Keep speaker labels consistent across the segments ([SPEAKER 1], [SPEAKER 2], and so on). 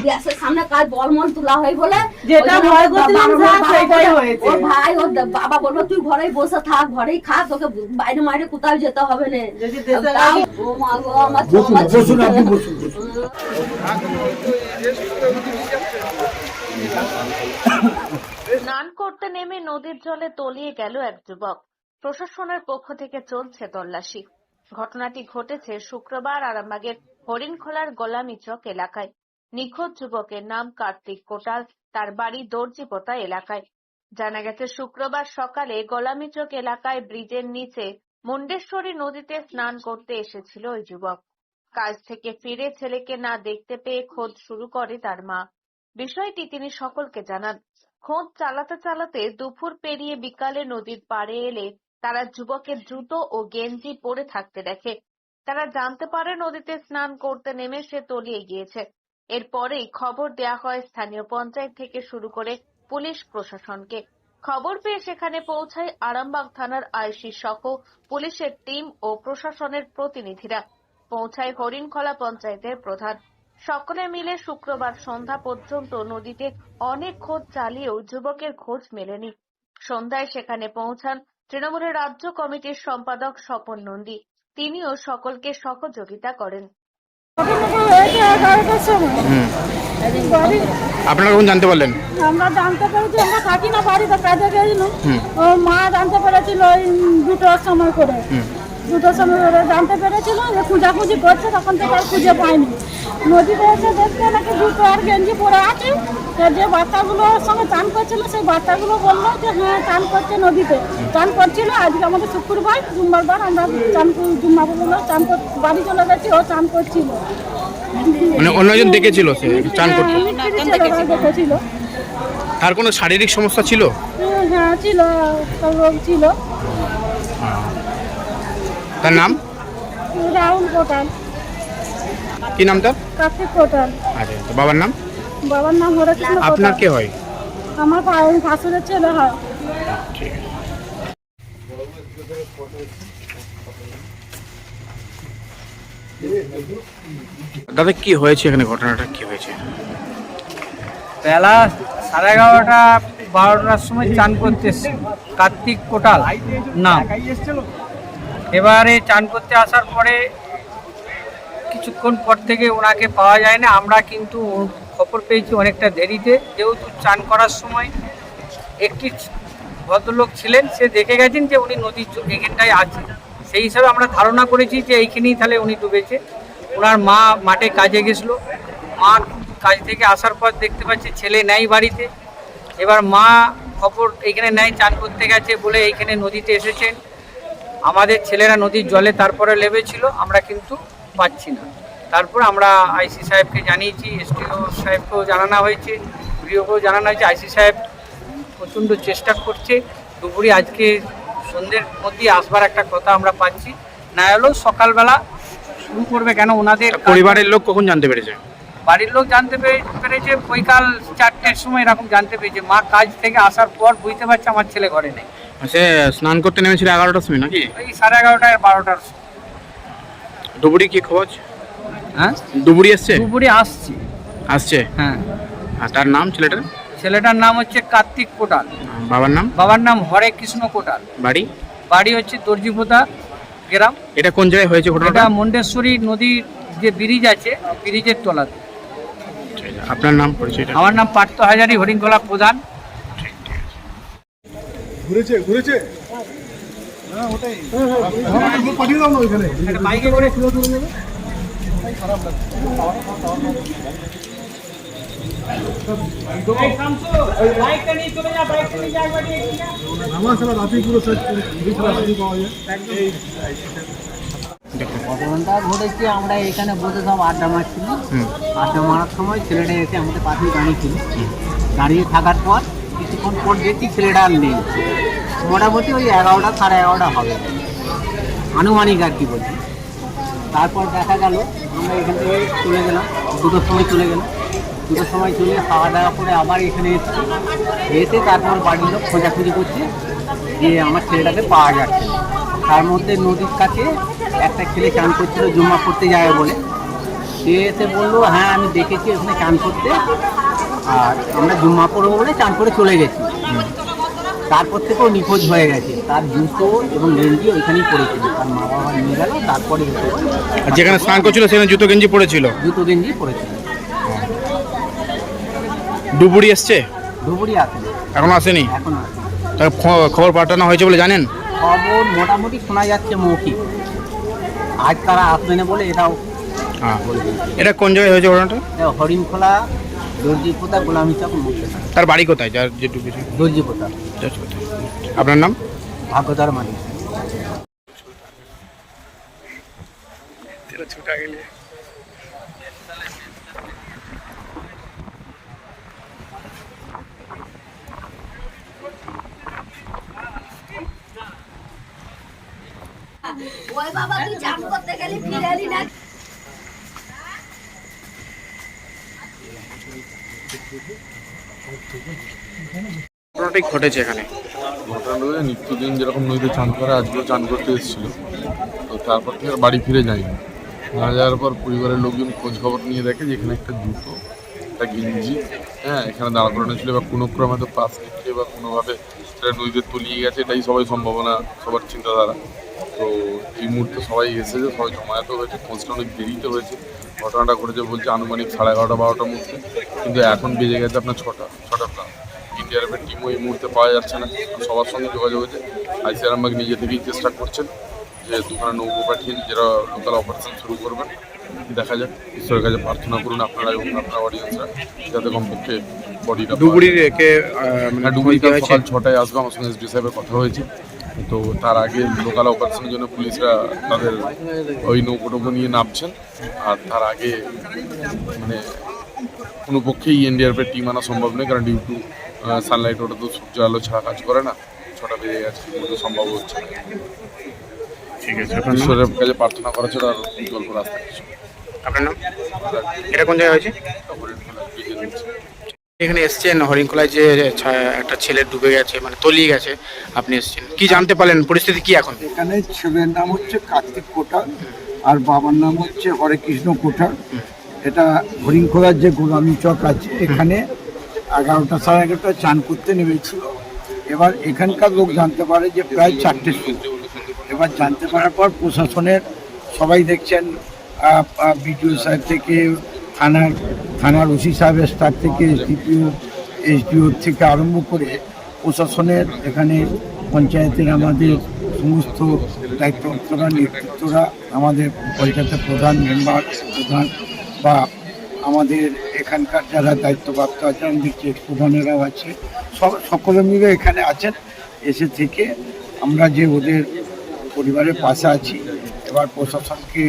[SPEAKER 1] গ্যাসের সামনে কাজ বলমল তোলা হয় বলে
[SPEAKER 2] যেটা ভয় করছিলাম সেটাই হয়েছে।
[SPEAKER 1] ওর ভাই ওর বাবা বললো তুই ঘরেই বসে থাক, ঘরেই খা, তোকে বাইরে মাইরে কোথাও যেতে হবে না।
[SPEAKER 2] যদি দেশে
[SPEAKER 1] ও মা গো, আমার
[SPEAKER 3] স্নান করতে নেমে নদীর জলে তলিয়ে গেল এক যুবক। প্রশাসনের পক্ষ থেকে চলছে তল্লাশি। ঘটনাটি ঘটেছে শুক্রবার আরামবাগের হরিণখোলার গোলামীচক এলাকায়। নিখোঁজ যুবকের নাম কার্তিক কোটাল, তার বাড়ি দর্জিপোতা এলাকায়। জানা গেছে শুক্রবার সকালে গোলামীচক এলাকায় ব্রিজের নিচে মুন্ডেশ্বরী নদীতে স্নান করতে এসেছিল ওই যুবক। কাজ থেকে ফিরে ছেলেকে না দেখতে পেয়ে খোঁজ শুরু করে তার মা। বিষয়টি তিনি সকলকে জানান। খোঁজ চালাতে চালাতে দুপুর পেরিয়ে বিকালে নদীর পাড়ে এলে তারা যুবকের জুতো ও গেঞ্জি পরে থাকতে দেখে। তারা জানতে পারে নদীতে স্নান করতে নেমে সে তলিয়ে গিয়েছে। এরপরেই খবর দেয়া হয় স্থানীয় পঞ্চায়েত থেকে শুরু করে পুলিশ প্রশাসনকে। খবর পেয়ে সেখানে পৌঁছায় আরামবাগ থানার আইসি সহ পুলিশের টিম ও প্রশাসনের প্রতিনিধিরা। পৌঁছায় হরিণখোলা পঞ্চায়েতের প্রধান। সকলে মিলে শুক্রবার সন্ধ্যা পর্যন্ত নদীতে অনেক খোঁজ চালিয়েও যুবকের খোঁজ মেলেনি। সন্ধ্যায় সেখানে পৌঁছান তৃণমূলের রাজ্য কমিটির সম্পাদক স্বপন নন্দী। তিনিও সকলকে সহযোগিতা করেন।
[SPEAKER 4] আপনারা কখন জানতে পারলেন?
[SPEAKER 5] আমরা জানতে পেরেছি, আমরা থাকি না বাড়িতে, কাজে গেছিলাম। ওর মা জানতে পেরেছিল ওই দুটোর সময় করে জানতে পেরেছিল যে খোঁজাখুঁজি করছে, তখন থেকে আর খুঁজে পাইনি। নদীতে এসে দেখতে নাকি জুতো আর গেঞ্জি পরে আছে। যে বাচ্চাগুলোর সঙ্গে চান করছিল সেই বাচ্চাগুলো বললো যে হ্যাঁ চান করছে, নদীতে চান করছিল। আজকে আমাদের শুক্রবার, জুম্মার আমরা জুম্মা বললো চান বাড়ি চলে গেছি, ও চান করছিল।
[SPEAKER 4] মানে অন্যজন দেখেছিল সে চান করতে?
[SPEAKER 5] দেখেছিল।
[SPEAKER 4] তার কোনো শারীরিক সমস্যা ছিল?
[SPEAKER 5] হ্যাঁ ছিল, রোগ ছিল।
[SPEAKER 4] তার নাম?
[SPEAKER 5] রাহুল কোটাল।
[SPEAKER 4] কি নাম তার?
[SPEAKER 5] কার্তিক কোটাল।
[SPEAKER 4] আচ্ছা, তো বাবার নাম?
[SPEAKER 5] বাবার নাম হরেকৃষ্ণ কোটাল।
[SPEAKER 4] আপনার কে হয়?
[SPEAKER 5] আমার ভাসুরের ছেলে হয়।
[SPEAKER 4] ঠিক আছে। দাদা কি হয়েছে এখানে, ঘটনাটা কি হয়েছে?
[SPEAKER 6] বেলা 11:30 12টার সময় চান করতে এসছে কার্তিক কোটাল নাম। এবারে চান করতে আসার পরে কিছুক্ষণ পর থেকে ওনাকে পাওয়া যায় না। আমরা কিন্তু খবর পেয়েছি অনেকটা দেরিতে, যেহেতু চান করার সময় একটি ভদ্রলোক ছিলেন, সে দেখে গেছেন যে উনি নদীর এখানটায় আছে। সেই হিসাবে আমরা ধারণা করেছি যে এইখানেই তাহলে উনি ডুবেছে। ওনার মা মাঠে কাজে গেছিলো, মা কাজ থেকে আসার পর দেখতে পাচ্ছে ছেলে নেই বাড়িতে। এবার মা খবর এইখানে নেয়, চান করতে গেছে বলে এইখানে নদীতে এসেছেন। আমাদের ছেলেরা নদীর জলে তারপরে নেমেছিল, আমরা কিন্তু পাচ্ছি না। তারপর আমরা আইসি সাহেবকে জানিয়েছি, এসডিও সাহেবকেও জানানো হয়েছে, বিডিওকেও জানানো হয়েছে। আইসি সাহেব প্রচণ্ড চেষ্টা করছে। দুপুরে আজকে সন্ধ্যের মধ্যে আসবার একটা কথা আমরা পাচ্ছি, না হলেও সকালবেলা শুরু করবে। কেন ওনাদের
[SPEAKER 4] পরিবারের লোক কখন জানতে পেরেছে?
[SPEAKER 6] বাড়ির লোক জানতে পেরেছে বৈকাল 4টের সময় এরকম জানতে পেরেছে। মা কাজ থেকে আসার পর বুঝতে পারছে আমার ছেলে ঘরে নেই।
[SPEAKER 4] সে স্নান করতে নেমেছিল 11টার সময় নাকি?
[SPEAKER 6] ওই 11:30 12টার।
[SPEAKER 4] দুপুরে কি খবর?
[SPEAKER 6] হ্যাঁ,
[SPEAKER 4] দুপুরে এসছে?
[SPEAKER 6] দুপুরে আসছে। হ্যাঁ।
[SPEAKER 4] আর তার নাম ছেলেটার?
[SPEAKER 6] ছেলেটার নাম হচ্ছে কার্তিক কোটাল।
[SPEAKER 4] বাবার নাম?
[SPEAKER 6] বাবার নাম হরেকৃষ্ণ কোটাল। বাড়ি হচ্ছে দর্জিপোতা গ্রাম।
[SPEAKER 4] এটা কোন জায়গায় হয়েছে ঘটনাটা?
[SPEAKER 6] এটা মুন্ডেশ্বরী নদীর যে ব্রিজ আছে, ব্রিজের তলাতে।
[SPEAKER 4] আপনার নাম পরিচয়?
[SPEAKER 6] আমার নাম পার্থ হাজারি, হরিণখোলা প্রধান।
[SPEAKER 7] ঘুরেছে হ্যাঁ ওটাই পাঠিয়ে দাও না ওইখানে
[SPEAKER 6] বাইকে করে
[SPEAKER 7] খারাপ লাগছে আমার সারা রাতে পুরো সার্চ করে পাওয়া যায়।
[SPEAKER 8] ঘটনাটা ঘটেছে, আমরা এখানে বসে সব আড্ডা মারছিলাম। আড্ডা মারার সময় ছেলেটা এসে আমাদের পাশে দাঁড়িয়েছিল। দাঁড়িয়ে থাকার পর কিছুক্ষণ পর দেখছি ছেলেটা আর নেই। মোটামুটি ওই 11টা 11:30 হবে আনুমানিক আর কি বলছি। তারপর দেখা গেল আমরা এখান থেকে চলে গেলাম, 2টোর সময় চলে গেলাম। 2টোর সময় চলে খাওয়া দাওয়া করে আবার এখানে এসে তারপর বাড়ির লোক খোঁজাখুঁজি করছে যে আমার ছেলেটাকে পাওয়া যাচ্ছে না। তার মধ্যে নদীর কাছে একটা ছেলে চান করছিল জুম্মা করতে যাবে বলে, সে এসে বললো হ্যাঁ আমি দেখেছি ওখানে চান করতে, আর আমরা জুম্মা পড়বো বলে চান করে চলে গেছি। তারপর থেকেও নিখোঁজ হয়ে গেছে, তার জুতো এবং গেঞ্জি ওইখানেই পড়েছিল, তার মা বাবা নিয়ে গেল, তারপরে
[SPEAKER 4] আর যেখানে স্নান করছিল সেখানে জুতো গেঞ্জি পড়েছিল,
[SPEAKER 8] জুতো গেঞ্জি পড়েছিল।
[SPEAKER 4] ডুবুরি এসছে?
[SPEAKER 8] ধুবুরি আসেনি,
[SPEAKER 4] এখনো আসেনি?
[SPEAKER 8] এখন আসেনি।
[SPEAKER 4] তার খবর পাঠানো হয়েছে বলে জানেন?
[SPEAKER 8] খবর মোটামুটি শোনা যাচ্ছে মৌখিক, আজ তারা আসবে না বলে এটাও
[SPEAKER 4] হ্যাঁ। এটা কোন জায়গায় হয়েছে ঘটনাটা?
[SPEAKER 8] হরিণখোলা দর্জিপোতা গোলামী চক মুখে,
[SPEAKER 4] তার বাড়ি কোথায় যার যে ডুবেছে?
[SPEAKER 8] দর্জিপোতা।
[SPEAKER 4] আপনার নাম?
[SPEAKER 8] ভাগ্যধর মালিক।
[SPEAKER 1] ওই বাবা তুই চান করতে গেলি ফিরে এলি না।
[SPEAKER 4] ঘটনাটাই ঘটেছে এখানে।
[SPEAKER 7] ঘটনাটা হচ্ছে নিত্যদিন যেরকম নদীতে চান করে আজকেও চান করতে এসেছিল, তো তারপর থেকে আর বাড়ি ফিরে যায়নি। না যাওয়ার পর পরিবারের লোকজন খোঁজ খবর নিয়ে দেখে যে এখানে একটা জুতো, একটা গেঞ্জি, হ্যাঁ এখানে দাঁড় করানো ছিল, বা কোনো ক্রমে তো পাশ থেকে বা কোনোভাবে সেটা নদীতে তলিয়ে গেছে, এটাই সবাই সম্ভাবনা, সবার চিন্তাধারা। তো এই মুহূর্তে সবাই এসেছে, সবাই জমায়েত হয়েছে, খোঁজটা অনেক দেরিতে হয়েছে। ঘটনাটা ঘটেছে বলছে আনুমানিক 11:30 12টার মধ্যে, কিন্তু এখন বেজে গেছে আপনার 6টা প্রায়। ইন্ডিয়ার টিমও এই মুহূর্তে পাওয়া যাচ্ছে না, সবার সঙ্গে যোগাযোগ হয়েছে। আইসি আরামবাগ নিজে থেকেই চেষ্টা করছেন যে দুখানা নৌকো পাঠিয়ে নিজেরা লোকাল অপারেশন শুরু করবেন। দেখা যাক, ঈশ্বরের কাছে প্রার্থনা করুন আপনারা এবং আপনার অডিয়েন্সরা, যাতে কমপক্ষে বডিটা
[SPEAKER 4] ডুবুরির একে
[SPEAKER 7] ডুবুরিটা সকাল 6টায় আসবে, আমার সঙ্গে এসডি সাহেবের কথা হয়েছে। তো তার আগে লোকাল অপারেশনের জন্য পুলিশরা তাদের ওই নৌকো নিয়ে নামছেন, আর তার আগে মানে কোনো পক্ষেই এনডিআরএফের টিম আনা সম্ভব নয়, কারণ ডিউ টু সানলাইট ওটা তো সূর্য আলো ছাড়া কাজ করে না। 6টা বেজে গেছে, কিন্তু সম্ভব হচ্ছে না।
[SPEAKER 4] ঠিক আছে।
[SPEAKER 7] ঈশ্বরের কাছে প্রার্থনা করা ছাড়া আর বিকল্প রাস্তা কিছু।
[SPEAKER 4] আপনার নাম? এটা কোন জায়গায় হয়েছে? এখানে এসছেন হরিণখোলায় যে একটা ছেলে ডুবে গেছে, মানে তলিয়ে গেছে, আপনি এসছেন, কি জানতে পারলেন, পরিস্থিতি কি এখন?
[SPEAKER 9] এখানে ছেলের নাম হচ্ছে কার্তিক কোটাল আর বাবার নাম হচ্ছে হরে কৃষ্ণ কোটাল। এটা হরিণখোলার যে গোলামী চক আছে, এখানে 11টা 11:30 চান করতে নেমেছিল। এবার এখানকার লোক জানতে পারে যে প্রায় 4টের সময়। এবার জানতে পারার পর প্রশাসনের সবাই দেখছেন, বিডিও সাহেব থেকে থানার ওসি সাহেবের স্টাফ থেকে এসডিও থেকে আরম্ভ করে প্রশাসনের এখানে পঞ্চায়েতের আমাদের সমস্ত দায়িত্বপ্রাপ্তরা নেতৃত্বরা, আমাদের পঞ্চায়েতের প্রধান মেম্বার প্রধান বা আমাদের এখানকার যারা দায়িত্বপ্রাপ্ত আছেন, আমাদের চেক প্রধানেরাও আছে, সকলে মিলে এখানে আছেন। এসে থেকে আমরা যে ওদের পরিবারের পাশে আছি। এবার প্রশাসনকে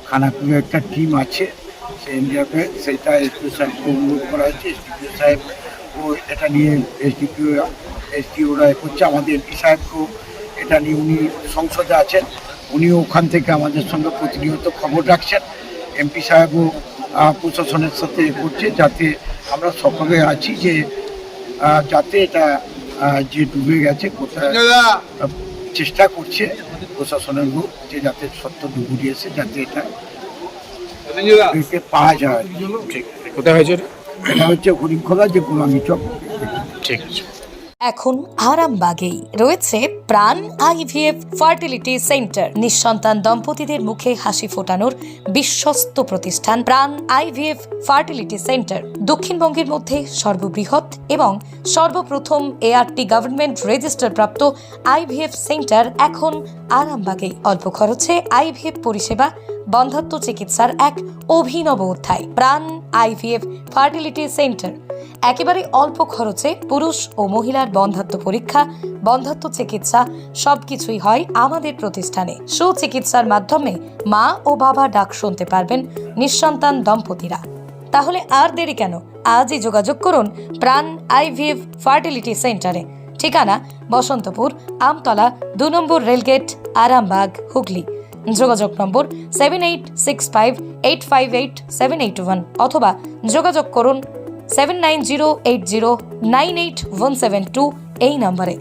[SPEAKER 9] খানাকুলে একটা টিম আছে সে এনডিআরএফে, সেটা এসডিও সাহেবকে অনুরোধ করা হয়েছে। এসডিও সাহেব ও এটা নিয়ে এসডিওরা করছে, আমাদের এমপি সাহেবকেও এটা নিয়ে, উনি সংসদে আছেন, উনিও ওখান থেকে আমাদের সঙ্গে প্রতিনিয়ত খবর রাখছেন। এমপি সাহেবও প্রশাসনের সাথে করছে, যাতে আমরা সকলে আছি যে যাতে এটা যে ডুবে গেছে কোথায় চেষ্টা করছে প্রশাসনের লোক যে যাতে সত্য ডুবুরি এসে যাতে এটা পাওয়া যায়।
[SPEAKER 4] কোথায় হয়েছে?
[SPEAKER 9] এটা হচ্ছে হরিণখোলা যে গোলামী চক।
[SPEAKER 4] ঠিক আছে।
[SPEAKER 10] এখন আরামবাগেই রয়েছে প্রাণ আইভিএফ ফার্টিলিটি সেন্টার। নিঃসন্তান দম্পতিদের মুখে হাসি ফোটানোর বিশ্বস্ত প্রতিষ্ঠান প্রাণ আইভিএফ ফার্টিলিটি সেন্টার দক্ষিণবঙ্গের মধ্যে সর্ববৃহৎ এবং সর্বপ্রথম এআরটি গভর্নমেন্ট রেজিস্টার প্রাপ্ত আইভিএফ সেন্টার এখন আরামবাগেই। অল্প খরচে আইভিএফ পরিষেবা, বন্ধাত্ম চিকিৎসার এক অভিনব অধ্যায়। প্রাণ আইভিএফ ফার্টিলিটি সেন্টার একেবারে অল্প খরচে পুরুষ ও মহিলার বন্ধাত্ম পরীক্ষা, বন্ধাত্ম চিকিৎসা সবকিছুই হয় আমাদের প্রতিষ্ঠানে। সুচিকিৎসার মাধ্যমে মা ও বাবা ডাক শুনতে পারবেন নিঃসন্তান দম্পতিরা। তাহলে আর দেরি কেন? আজই যোগাযোগ করুন প্রাণ আইভিএফ ফার্টিলিটি সেন্টারে। ঠিকানা বসন্তপুর, আমতলা, 2 নম্বর রেলগেট, আরামবাগ, হুগলি। যোগাযোগ নম্বর 7865858781 অথবা যোগাযোগ করুন 7908098172 এই নম্বরে।